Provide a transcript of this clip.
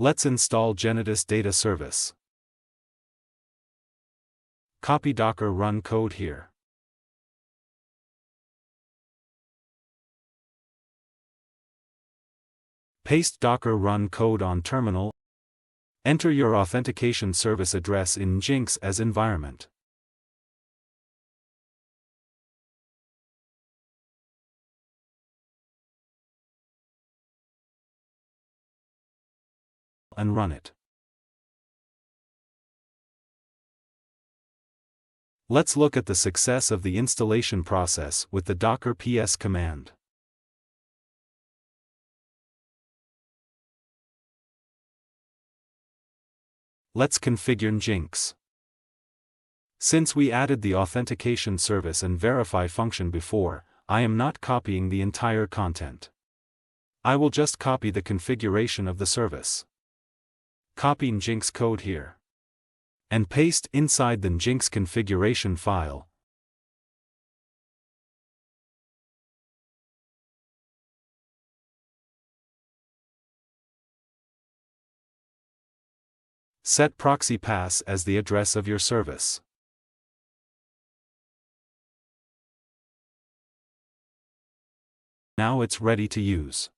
Let's install Genetous data service. Copy Docker run code here. Paste Docker run code on terminal. Enter your authentication service address in Jinx as environment. And run it. Let's look at the success of the installation process with the docker ps command. Let's configure Jinx. Since we added the authentication service and verify function before, I am not copying the entire content. I will just copy the configuration of the service. Copying Jinx code here. And paste inside the Jinx configuration file. Set proxy pass as the address of your service. Now it's ready to use.